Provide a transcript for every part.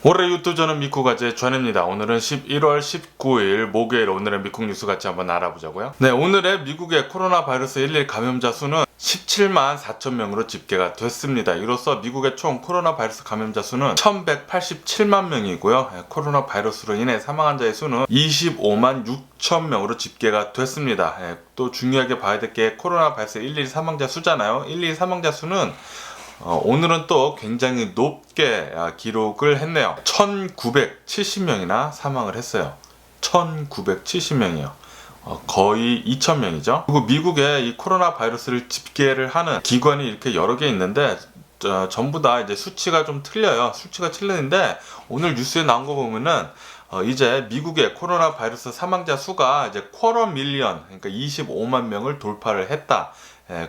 올해 유튜브 저는 미쿠가제 전입니다. 오늘은 11월 19일 목요일 오늘의 미국 뉴스 같이 한번 알아보자고요. 네, 오늘의 미국의 코로나 바이러스 11 감염자 수는 17만 4천 명으로 집계가 됐습니다. 이로써 미국의 총 코로나 바이러스 감염자 수는 1187만 명이고요. 코로나 바이러스로 인해 사망한 자의 수는 25만 6천 명으로 집계가 됐습니다. 또 중요하게 봐야 될 게 코로나 바이러스 11 사망자 수잖아요. 11 사망자 수는 오늘은 또 굉장히 높게 기록을 했네요. 1970명이나 사망을 했어요. 1970명이요. 거의 2000명이죠. 그리고 미국의 이 코로나 바이러스를 집계를 하는 기관이 이렇게 여러 개 있는데 전부 다 이제 수치가 좀 틀려요. 수치가 틀리는데 오늘 뉴스에 나온 거 보면은 이제 미국의 코로나 바이러스 사망자 수가 이제 쿼터 밀리언, 그러니까 25만 명을 돌파를 했다.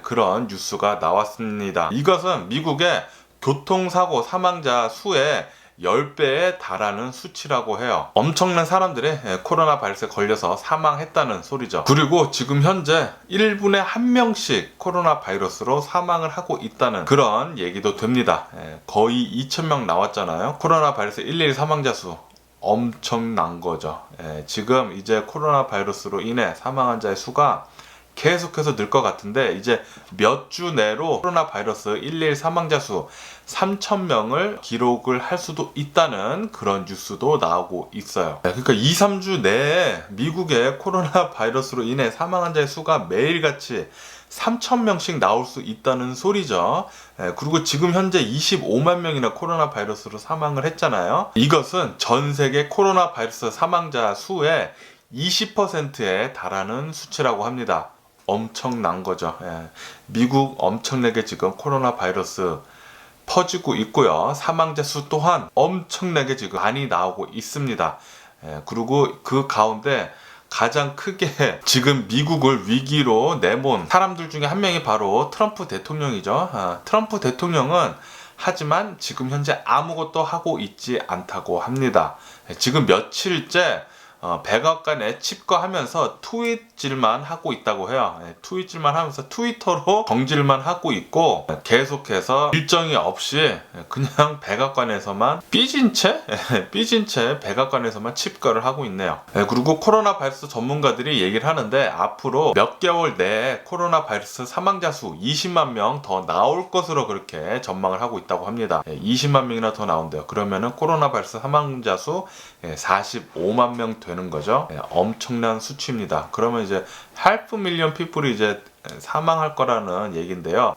그런 뉴스가 나왔습니다. 이것은 미국의 교통사고 사망자 수의 10배에 달하는 수치라고 해요. 엄청난 사람들이 코로나 바이러스에 걸려서 사망했다는 소리죠. 그리고 지금 현재 1분에 1명씩 코로나 바이러스로 사망을 하고 있다는 그런 얘기도 됩니다. 거의 2000명 나왔잖아요. 코로나 바이러스 11 사망자 수 엄청난 거죠. 지금 이제 코로나 바이러스로 인해 사망한 자의 수가 계속해서 늘 것 같은데 이제 몇 주 내로 코로나 바이러스 11 사망자 수 3,000명을 기록을 할 수도 있다는 그런 뉴스도 나오고 있어요. 그러니까 2, 3주 내에 미국의 코로나 바이러스로 인해 사망한 자의 수가 매일같이 3,000명씩 나올 수 있다는 소리죠. 그리고 지금 현재 25만 명이나 코로나 바이러스로 사망을 했잖아요. 이것은 전 세계 코로나 바이러스 사망자 수의 20%에 달하는 수치라고 합니다. 엄청난 거죠. 미국 엄청나게 지금 코로나 바이러스 퍼지고 있고요. 사망자 수 또한 엄청나게 지금 많이 나오고 있습니다. 그리고 그 가운데 가장 크게 지금 미국을 위기로 내몬 사람들 중에 한 명이 바로 트럼프 대통령이죠. 트럼프 대통령은 하지만 지금 현재 아무것도 하고 있지 않다고 합니다. 지금 며칠째 백악관에 칩거하면서 트윗질만 하고 있다고 해요. 트윗질만 하면서 트위터로 정질만 하고 있고 계속해서 일정이 없이 그냥 백악관에서만 삐진 채 백악관에서만 칩거를 하고 있네요. 그리고 코로나 바이러스 전문가들이 얘기를 하는데 앞으로 몇 개월 내에 코로나 바이러스 사망자 수 20만 명 더 나올 것으로 그렇게 전망을 하고 있다고 합니다. 20만 명이나 더 나온대요. 그러면은 코로나 바이러스 사망자 수 45만 명 되는 거죠. 엄청난 수치입니다. 그러면 이제 half million people이 이제 사망할 거라는 얘기인데요.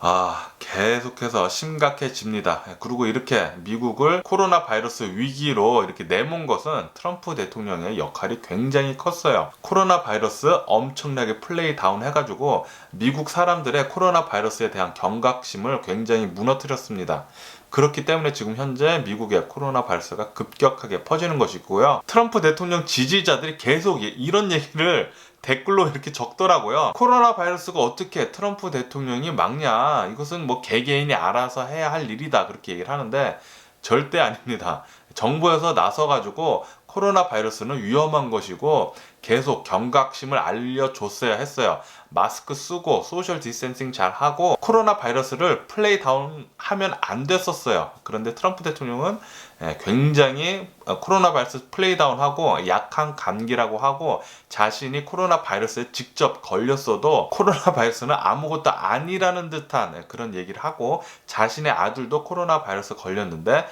계속해서 심각해집니다. 그리고 이렇게 미국을 코로나 바이러스 위기로 이렇게 내몬 것은 트럼프 대통령의 역할이 굉장히 컸어요. 코로나 바이러스 엄청나게 플레이 다운 해가지고 미국 사람들의 코로나 바이러스에 대한 경각심을 굉장히 무너뜨렸습니다. 그렇기 때문에 지금 현재 미국의 코로나 바이러스가 급격하게 퍼지는 것이고요. 트럼프 대통령 지지자들이 계속 이런 얘기를 댓글로 이렇게 적더라고요. 코로나 바이러스가 어떻게 트럼프 대통령이 막냐, 이것은 뭐 개개인이 알아서 해야 할 일이다, 그렇게 얘기를 하는데 절대 아닙니다. 정부에서 나서가지고 코로나 바이러스는 위험한 것이고 계속 경각심을 알려줬어야 했어요. 마스크 쓰고 소셜 디스텐싱 잘 하고 코로나 바이러스를 플레이 다운 하면 안 됐었어요. 그런데 트럼프 대통령은 굉장히 코로나 바이러스 플레이 다운하고 약한 감기라고 하고 자신이 코로나 바이러스에 직접 걸렸어도 코로나 바이러스는 아무것도 아니라는 듯한 그런 얘기를 하고 자신의 아들도 코로나 바이러스 걸렸는데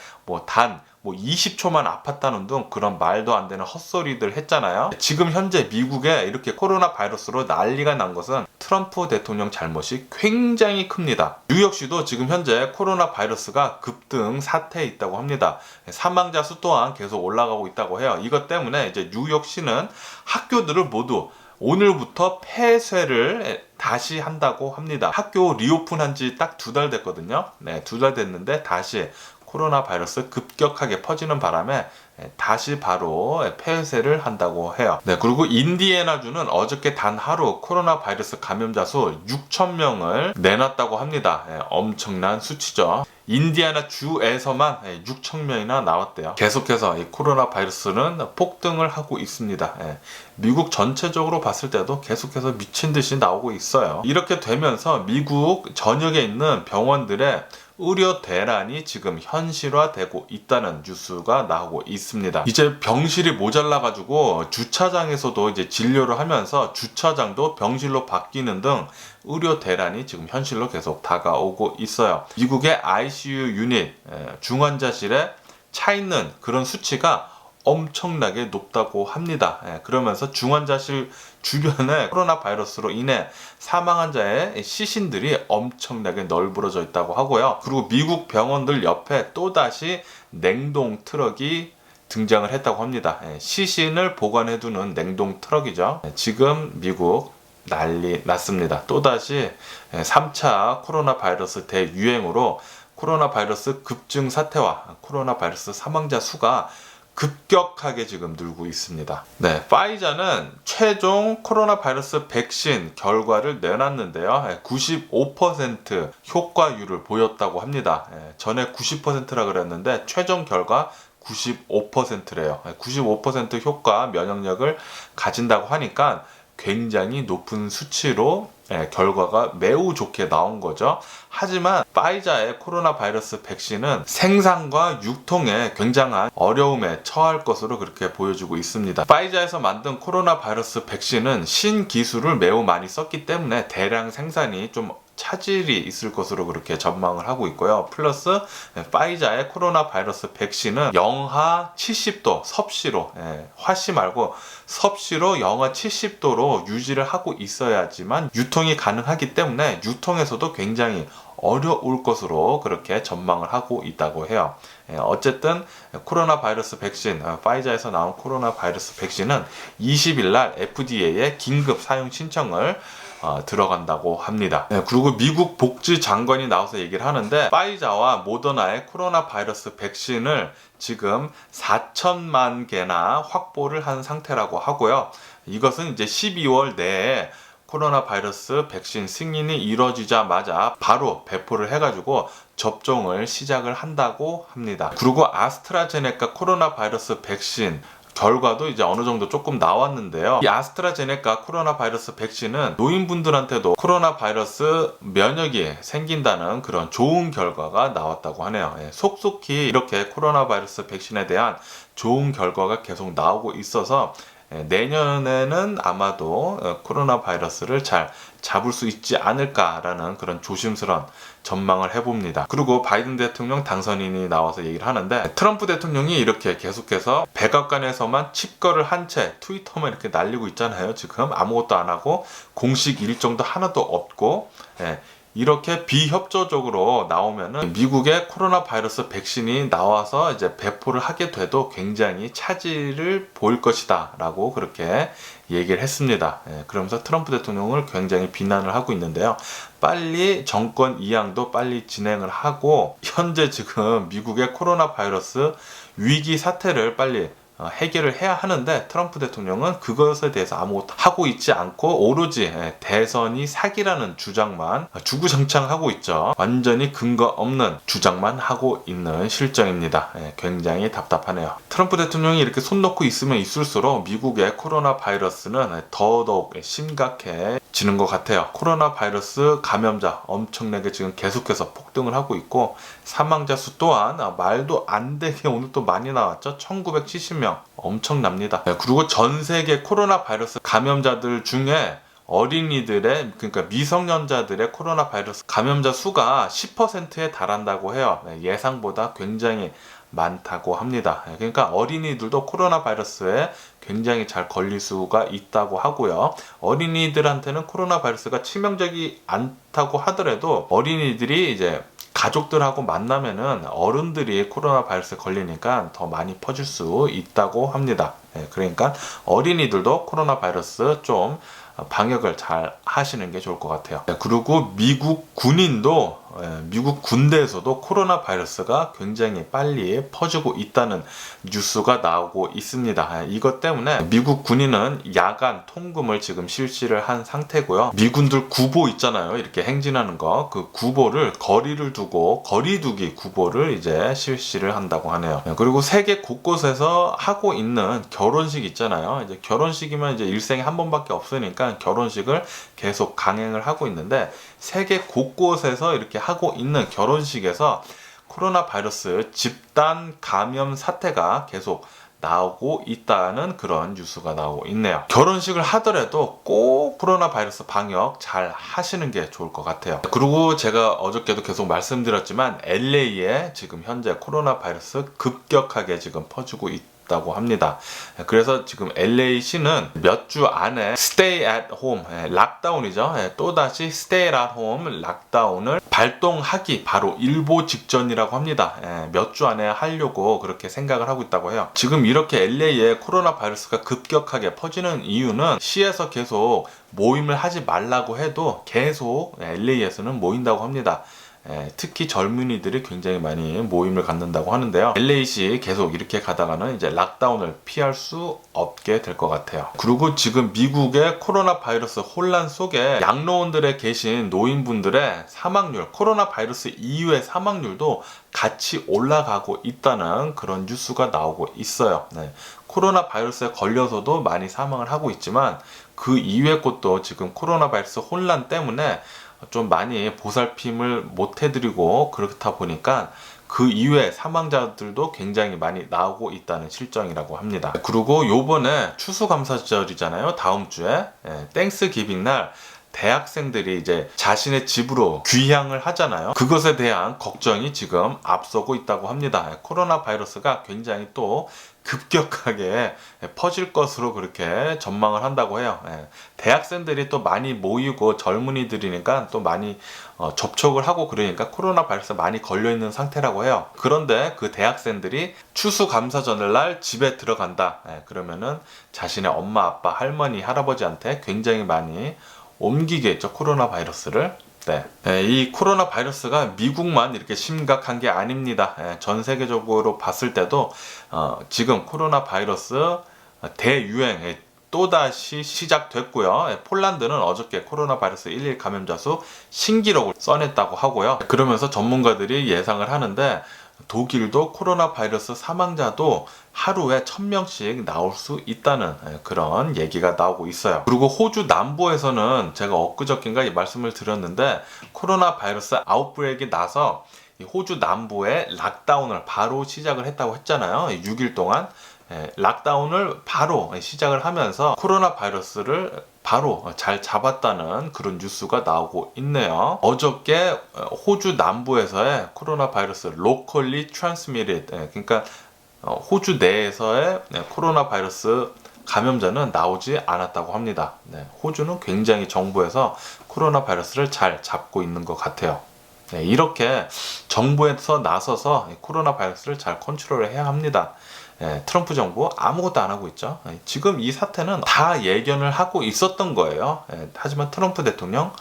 단 20초만 아팠다는 등 그런 말도 안 되는 헛소리들 했잖아요. 지금 현재 미국에 이렇게 코로나 바이러스로 난리가 난 것은 트럼프 대통령 잘못이 굉장히 큽니다. 뉴욕시도 지금 현재 코로나 바이러스가 급등 사태에 있다고 합니다. 사망자 수 또한 계속 올라가고 있다고 해요. 이것 때문에 이제 뉴욕시는 학교들을 모두 오늘부터 폐쇄를 다시 한다고 합니다. 학교 리오픈한 지 딱 2달 됐거든요. 2달 됐는데 다시 코로나 바이러스 급격하게 퍼지는 바람에 다시 바로 폐쇄를 한다고 해요. 그리고 인디애나주는 어저께 단 하루 코로나 바이러스 감염자 수 6,000명을 내놨다고 합니다. 엄청난 수치죠. 인디애나 주에서만 6,000명이나 나왔대요. 계속해서 이 코로나 바이러스는 폭등을 하고 있습니다. 미국 전체적으로 봤을 때도 계속해서 미친 듯이 나오고 있어요. 이렇게 되면서 미국 전역에 있는 병원들의 의료 대란이 지금 현실화되고 있다는 뉴스가 나오고 있습니다. 이제 병실이 모자라가지고 주차장에서도 이제 진료를 하면서 주차장도 병실로 바뀌는 등 의료 대란이 지금 현실로 계속 다가오고 있어요. 미국의 ICU 유닛, 중환자실에 차 있는 그런 수치가 엄청나게 높다고 합니다. 그러면서 중환자실 주변에 코로나 바이러스로 인해 사망한 자의 시신들이 엄청나게 널브러져 있다고 하고요. 그리고 미국 병원들 옆에 또다시 냉동 트럭이 등장을 했다고 합니다. 시신을 보관해두는 냉동 트럭이죠. 지금 미국 난리 났습니다. 또다시 3차 코로나 바이러스 대유행으로 코로나 바이러스 급증 사태와 코로나 바이러스 사망자 수가 급격하게 지금 늘고 있습니다. 파이자는 최종 코로나 바이러스 백신 결과를 내놨는데요. 95% 효과율을 보였다고 합니다. 전에 90%라 그랬는데 최종 결과 95%래요. 95% 효과 면역력을 가진다고 하니까 굉장히 높은 수치로 결과가 매우 좋게 나온 거죠. 하지만 파이자의 코로나 바이러스 백신은 생산과 유통에 굉장한 어려움에 처할 것으로 그렇게 보여지고 있습니다. 파이자에서 만든 코로나 바이러스 백신은 신기술을 매우 많이 썼기 때문에 대량 생산이 좀 차질이 있을 것으로 그렇게 전망을 하고 있고요. 플러스 파이자의 코로나 바이러스 백신은 영하 70도 섭씨로, 화씨 말고 섭씨로 영하 70도로 유지를 하고 있어야지만 유통이 가능하기 때문에 유통에서도 굉장히 어려울 것으로 그렇게 전망을 하고 있다고 해요. 어쨌든 코로나 바이러스 백신, 파이자에서 나온 코로나 바이러스 백신은 20일 날 FDA에 긴급 사용 신청을 들어간다고 합니다. 그리고 미국 복지장관이 나와서 얘기를 하는데 파이자와 모더나의 코로나 바이러스 백신을 지금 4천만 개나 확보를 한 상태라고 하고요. 이것은 이제 12월 내에 코로나 바이러스 백신 승인이 이루어지자마자 바로 배포를 해가지고 접종을 시작을 한다고 합니다. 그리고 아스트라제네카 코로나 바이러스 백신 결과도 이제 어느 정도 조금 나왔는데요. 이 아스트라제네카 코로나 바이러스 백신은 노인분들한테도 코로나 바이러스 면역이 생긴다는 그런 좋은 결과가 나왔다고 하네요. 속속히 이렇게 코로나 바이러스 백신에 대한 좋은 결과가 계속 나오고 있어서 내년에는 아마도 코로나 바이러스를 잘 잡을 수 있지 않을까라는 그런 조심스러운 전망을 해봅니다. 그리고 바이든 대통령 당선인이 나와서 얘기를 하는데 트럼프 대통령이 이렇게 계속해서 백악관에서만 칩거를 한 채 트위터만 이렇게 날리고 있잖아요. 지금 아무것도 안 하고 공식 일정도 하나도 없고 이렇게 비협조적으로 나오면은 미국의 코로나 바이러스 백신이 나와서 이제 배포를 하게 돼도 굉장히 차질을 보일 것이다 라고 그렇게 얘기를 했습니다. 그러면서 트럼프 대통령을 굉장히 비난을 하고 있는데요. 빨리 정권 이양도 빨리 진행을 하고 현재 지금 미국의 코로나 바이러스 위기 사태를 빨리 해결을 해야 하는데 트럼프 대통령은 그것에 대해서 아무것도 하고 있지 않고 오로지 대선이 사기라는 주장만 주구장창 있죠. 완전히 근거 없는 주장만 하고 있는 실정입니다. 굉장히 답답하네요. 트럼프 대통령이 이렇게 손 놓고 있으면 있을수록 미국의 코로나 바이러스는 더더욱 심각해지는 것 같아요. 코로나 바이러스 감염자 엄청나게 지금 계속해서 폭등을 하고 있고 사망자 수 또한 말도 안 되게 오늘 또 많이 나왔죠. 1970명 엄청납니다. 그리고 전 세계 코로나 바이러스 감염자들 중에 어린이들의 그러니까 미성년자들의 코로나 바이러스 감염자 수가 10%에 달한다고 해요. 예상보다 굉장히 많다고 합니다. 그러니까 어린이들도 코로나 바이러스에 굉장히 잘 걸릴 수가 있다고 하고요. 어린이들한테는 코로나 바이러스가 치명적이 않다고 하더라도 어린이들이 이제 가족들하고 만나면은 어른들이 코로나 바이러스에 걸리니까 더 많이 퍼질 수 있다고 합니다. 그러니까 어린이들도 코로나 바이러스 좀 방역을 잘 하시는 게 좋을 것 같아요. 그리고 미국 군인도 미국 군대에서도 코로나 바이러스가 굉장히 빨리 퍼지고 있다는 뉴스가 나오고 있습니다. 이것 때문에 미국 군인은 야간 통금을 지금 실시를 한 상태고요. 미군들 구보 있잖아요. 이렇게 행진하는 거. 그 구보를 거리를 두고 거리두기 구보를 이제 실시를 한다고 하네요. 그리고 세계 곳곳에서 하고 있는 결혼식 있잖아요. 이제 결혼식이면 이제 일생에 한 번밖에 없으니까 결혼식을 계속 강행을 하고 있는데 세계 곳곳에서 이렇게 하고 있는 결혼식에서 코로나 바이러스 집단 감염 사태가 계속 나오고 있다는 그런 뉴스가 나오고 있네요. 결혼식을 하더라도 꼭 코로나 바이러스 방역 잘 하시는 게 좋을 것 같아요. 그리고 제가 어저께도 계속 말씀드렸지만 LA에 지금 현재 코로나 바이러스 급격하게 지금 퍼지고 있다고 합니다. 그래서 지금 LA시는 몇 주 안에 stay at home, 락다운이죠. 또다시 stay at home 락다운을 발동하기 바로 일보 직전이라고 합니다. 몇 주 안에 하려고 그렇게 생각을 하고 있다고 해요. 지금 이렇게 LA에 코로나 바이러스가 급격하게 퍼지는 이유는 시에서 계속 모임을 하지 말라고 해도 계속 LA에서는 모인다고 합니다. 특히 젊은이들이 굉장히 많이 모임을 갖는다고 하는데요. LA시 계속 이렇게 가다가는 이제 락다운을 피할 수 없게 될 것 같아요. 그리고 지금 미국의 코로나 바이러스 혼란 속에 양로원들에 계신 노인분들의 사망률, 코로나 바이러스 이후의 사망률도 같이 올라가고 있다는 그런 뉴스가 나오고 있어요. 코로나 바이러스에 걸려서도 많이 사망을 하고 있지만 그 이외의 것도 지금 코로나 바이러스 혼란 때문에 좀 많이 보살핌을 못 해드리고 그렇다 보니까 그 이외에 사망자들도 굉장히 많이 나오고 있다는 실정이라고 합니다. 그리고 요번에 추수감사절이잖아요. 다음 주에 땡스기빙 날 대학생들이 이제 자신의 집으로 귀향을 하잖아요. 그것에 대한 걱정이 지금 앞서고 있다고 합니다. 코로나 바이러스가 굉장히 또 급격하게 퍼질 것으로 그렇게 전망을 한다고 해요. 대학생들이 또 많이 모이고 젊은이들이니까 또 많이 접촉을 하고 그러니까 코로나 바이러스 많이 걸려있는 상태라고 해요. 그런데 그 대학생들이 추수감사절날 집에 들어간다. 그러면은 자신의 엄마, 아빠, 할머니, 할아버지한테 굉장히 많이 옮기겠죠, 코로나 바이러스를. 이 코로나 바이러스가 미국만 이렇게 심각한 게 아닙니다. 전 세계적으로 봤을 때도 지금 코로나 바이러스 대유행 또다시 시작됐고요. 폴란드는 어저께 코로나 바이러스 11 감염자 수 신기록을 써냈다고 하고요. 그러면서 전문가들이 예상을 하는데 독일도 코로나 바이러스 사망자도 하루에 1000명씩 나올 수 있다는 그런 얘기가 나오고 있어요. 그리고 호주 남부에서는 제가 엊그저께인가 말씀을 드렸는데 코로나 바이러스 아웃브레이크가 나서 호주 남부에 락다운을 바로 시작을 했다고 했잖아요. 6일 동안 락다운을 바로 시작을 하면서 코로나 바이러스를 바로 잘 잡았다는 그런 뉴스가 나오고 있네요. 어저께 호주 남부에서의 코로나 바이러스 locally transmitted, 그러니까 호주 내에서의 코로나 바이러스 감염자는 나오지 않았다고 합니다. 호주는 굉장히 정부에서 코로나 바이러스를 잘 잡고 있는 것 같아요. 이렇게 정부에서 나서서 코로나 바이러스를 잘 컨트롤을 해야 합니다. 트럼프 정부 아무것도 안 하고 있죠. 지금 이 사태는 다 예견을 하고 있었던 거예요. 하지만 트럼프 대통령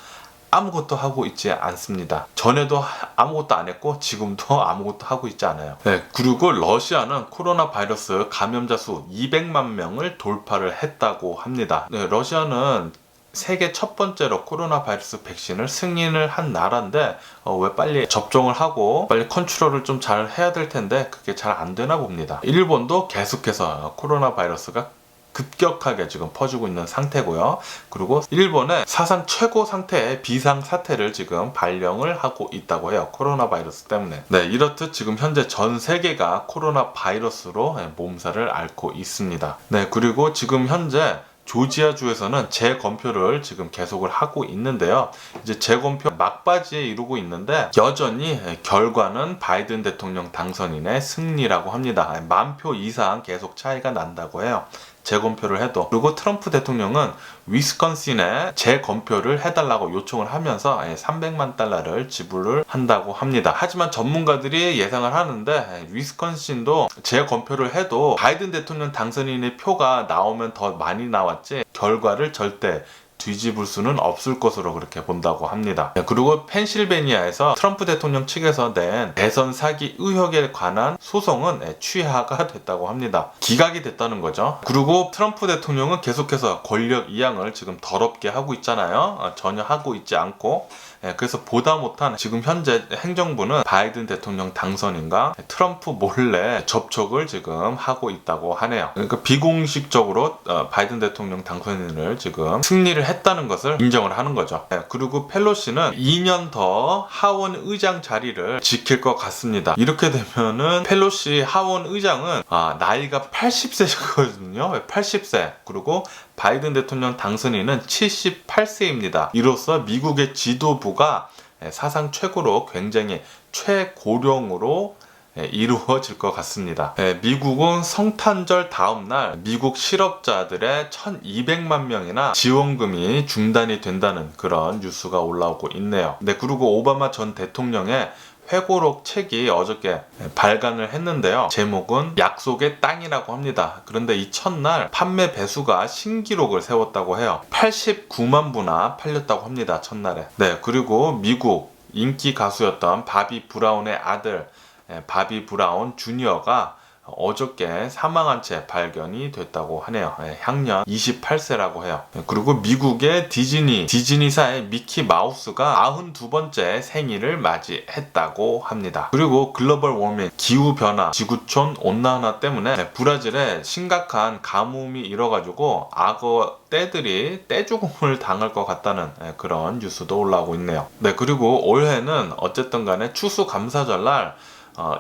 아무것도 하고 있지 않습니다. 전에도 아무것도 안 했고 지금도 아무것도 하고 있지 않아요. 그리고 러시아는 코로나 바이러스 감염자 수 200만 명을 돌파를 했다고 합니다. 러시아는 세계 첫 번째로 코로나 바이러스 백신을 승인을 한 나라인데 왜 빨리 접종을 하고 빨리 컨트롤을 좀 잘 해야 될 텐데 그게 잘 안 되나 봅니다. 일본도 계속해서 코로나 바이러스가 급격하게 지금 퍼지고 있는 상태고요. 그리고 일본의 사상 최고 상태의 비상사태를 지금 발령을 하고 있다고 해요. 코로나 바이러스 때문에. 이렇듯 지금 현재 전 세계가 코로나 바이러스로 몸살을 앓고 있습니다. 그리고 지금 현재 조지아주에서는 재검표를 지금 계속을 하고 있는데요. 이제 재검표 막바지에 이르고 있는데 여전히 결과는 바이든 대통령 당선인의 승리라고 합니다. 10,000표 이상 계속 차이가 난다고 해요. 재검표를 해도. 그리고 트럼프 대통령은 위스콘신에 재검표를 해달라고 요청을 하면서 300만 달러를 지불을 한다고 합니다. 하지만 전문가들이 예상을 하는데 위스콘신도 재검표를 해도 바이든 대통령 당선인의 표가 나오면 더 많이 나왔지 결과를 절대 뒤집을 수는 없을 것으로 그렇게 본다고 합니다. 그리고 펜실베니아에서 트럼프 대통령 측에서 낸 대선 사기 의혹에 관한 소송은 취하가 됐다고 합니다. 기각이 됐다는 거죠. 그리고 트럼프 대통령은 계속해서 권력 이양을 지금 더럽게 하고 있잖아요. 전혀 하고 있지 않고 그래서 보다 못한 지금 현재 행정부는 바이든 대통령 당선인과 트럼프 몰래 접촉을 지금 하고 있다고 하네요. 그러니까 비공식적으로 바이든 대통령 당선인을 지금 승리를 했다는 것을 인정을 하는 거죠. 그리고 펠로시는 2년 더 하원 의장 자리를 지킬 것 같습니다. 이렇게 되면은 펠로시 하원 의장은 나이가 80세거든요. 80세. 그리고 바이든 대통령 당선인은 78세입니다. 이로써 미국의 지도부가 사상 최고로 굉장히 최고령으로 이루어질 것 같습니다. 미국은 성탄절 다음날 미국 실업자들의 1200만 명이나 지원금이 중단이 된다는 그런 뉴스가 올라오고 있네요. 그리고 오바마 전 대통령의 회고록 책이 어저께 발간을 했는데요. 제목은 약속의 땅이라고 합니다. 그런데 이 첫날 판매 배수가 신기록을 세웠다고 해요. 89만 부나 팔렸다고 합니다. 첫날에. 그리고 미국 인기 가수였던 바비 브라운의 아들 바비 브라운 주니어가 어저께 사망한 채 발견이 됐다고 하네요. 향년 28세라고 해요. 그리고 미국의 디즈니사의 미키 마우스가 92번째 생일을 맞이했다고 합니다. 그리고 글로벌 워밍, 기후변화, 지구촌 온난화 때문에 브라질에 심각한 가뭄이 일어가지고 악어 떼들이 떼죽음을 당할 것 같다는 그런 뉴스도 올라오고 있네요. 그리고 올해는 어쨌든 간에 추수감사절날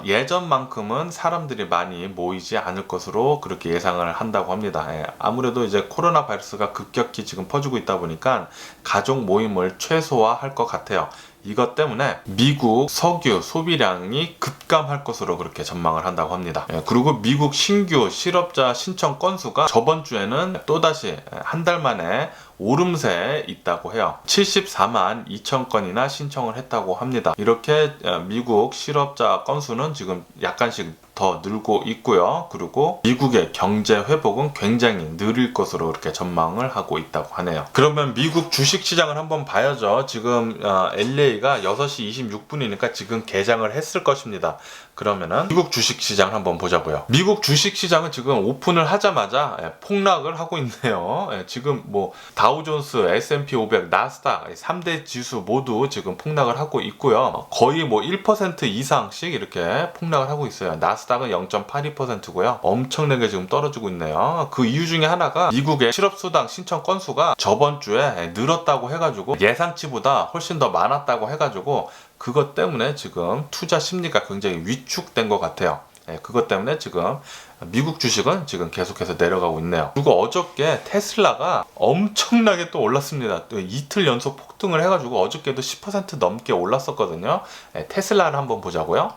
예전만큼은 사람들이 많이 모이지 않을 것으로 그렇게 예상을 한다고 합니다. 아무래도 이제 코로나 바이러스가 급격히 지금 퍼지고 있다 보니까 가족 모임을 최소화할 것 같아요. 이것 때문에 미국 석유 소비량이 급감할 것으로 그렇게 전망을 한다고 합니다. 그리고 미국 신규 실업자 신청 건수가 저번 주에는 또다시 한 달 만에 오름세에 있다고 해요. 74만 2천 건이나 신청을 했다고 합니다. 이렇게 미국 실업자 건수는 지금 약간씩 더 늘고 있고요. 그리고 미국의 경제 회복은 굉장히 느릴 것으로 그렇게 전망을 하고 있다고 하네요. 그러면 미국 주식시장을 한번 봐야죠. 지금 LA가 6시 26분이니까 지금 개장을 했을 것입니다. 그러면은 미국 주식시장 한번 보자고요. 미국 주식시장은 지금 오픈을 하자마자 폭락을 하고 있네요. 지금 뭐 다우존스, S&P 500, 나스닥 3대 지수 모두 지금 폭락을 하고 있고요. 거의 뭐 1% 이상씩 이렇게 폭락을 하고 있어요. 나스닥은 0.82%고요. 엄청나게 지금 떨어지고 있네요. 그 이유 중에 하나가 미국의 실업수당 신청 건수가 저번 주에 늘었다고 해가지고 예상치보다 훨씬 더 많았다고 해가지고 그것 때문에 지금 투자 심리가 굉장히 위축된 것 같아요. 그것 때문에 지금 미국 주식은 지금 계속해서 내려가고 있네요. 그리고 어저께 테슬라가 엄청나게 또 올랐습니다. 또 이틀 연속 폭등을 해가지고 어저께도 10% 넘게 올랐었거든요. 테슬라를 한번 보자고요.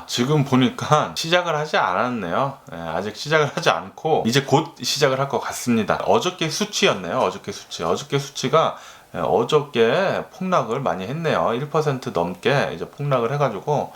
지금 보니까 시작을 하지 않았네요. 아직 시작을 하지 않고 이제 곧 시작을 할 것 같습니다. 어저께 수치였네요. 어저께 수치가 어저께 폭락을 많이 했네요. 1% 넘게 이제 폭락을 해가지고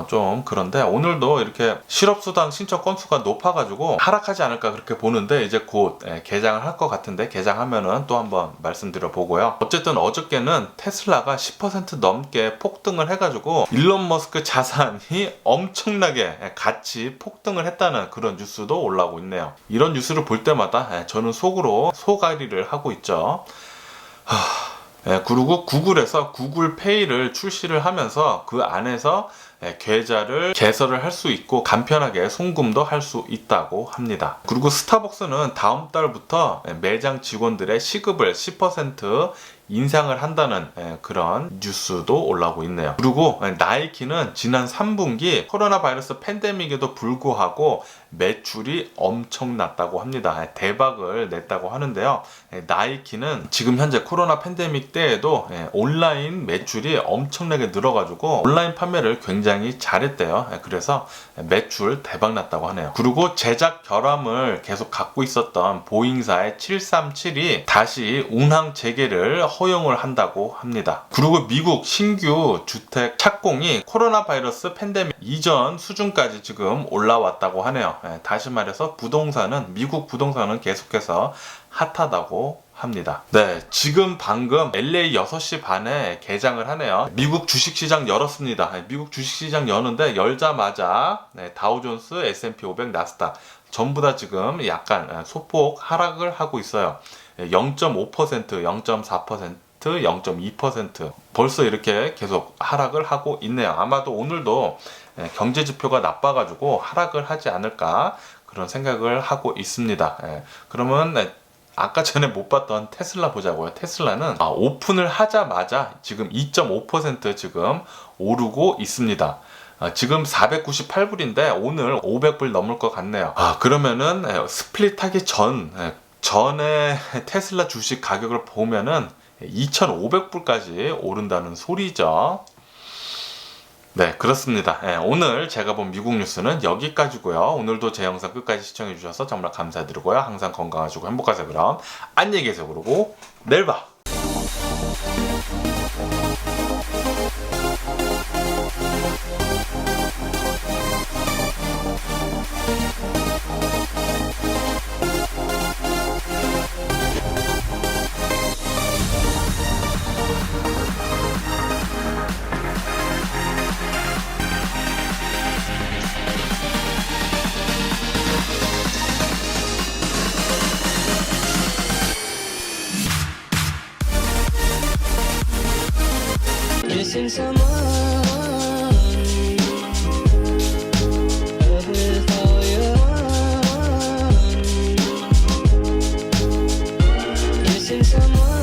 좀 그런데 오늘도 이렇게 실업수당 신청 건수가 높아가지고 하락하지 않을까 그렇게 보는데 이제 곧 개장을 할 것 같은데 개장하면은 또 한번 말씀드려 보고요. 어쨌든 어저께는 테슬라가 10% 넘게 폭등을 해가지고 일론 머스크 자산이 엄청나게 같이 폭등을 했다는 그런 뉴스도 올라오고 있네요. 이런 뉴스를 볼 때마다 저는 속으로 소가리를 하고 있죠. 그리고 구글에서 구글페이를 출시를 하면서 그 안에서 계좌를 개설을 할 수 있고 간편하게 송금도 할 수 있다고 합니다. 그리고 스타벅스는 다음 달부터 매장 직원들의 시급을 10% 인상을 한다는 그런 뉴스도 올라오고 있네요. 그리고 나이키는 지난 3분기 코로나 바이러스 팬데믹에도 불구하고 매출이 엄청났다고 합니다. 대박을 냈다고 하는데요. 나이키는 지금 현재 코로나 팬데믹 때에도 온라인 매출이 엄청나게 늘어가지고 온라인 판매를 굉장히 잘했대요. 그래서 매출 대박 났다고 하네요. 그리고 제작 결함을 계속 갖고 있었던 보잉사의 737이 다시 운항 재개를 허용을 한다고 합니다. 그리고 미국 신규 주택 착공이 코로나 바이러스 팬데믹 이전 수준까지 지금 올라왔다고 하네요. 다시 말해서 미국 부동산은 계속해서 핫하다고 합니다. 지금 방금 LA 6시 반에 개장을 하네요. 미국 주식시장 열었습니다. 미국 주식시장 여는데 열자마자 다우존스, S&P 500, 나스닥 전부 다 지금 약간 소폭 하락을 하고 있어요. 0.5%, 0.4%, 0.2% 벌써 이렇게 계속 하락을 하고 있네요. 아마도 오늘도 경제 지표가 나빠가지고 하락을 하지 않을까 그런 생각을 하고 있습니다. 그러면 아까 전에 못 봤던 테슬라 보자고요. 테슬라는 오픈을 하자마자 지금 2.5% 지금 오르고 있습니다. 지금 498불인데 오늘 500불 넘을 것 같네요. 그러면은 스플릿하기 전에 테슬라 주식 가격을 보면은 2,500불까지 오른다는 소리죠. 네, 그렇습니다. 오늘 제가 본 미국 뉴스는 여기까지고요. 오늘도 제 영상 끝까지 시청해 주셔서 정말 감사드리고요. 항상 건강하시고 행복하세요. 그럼 안녕히 계세요. 그러고 내일 봐. Missing someone with all your heart. Missing someone.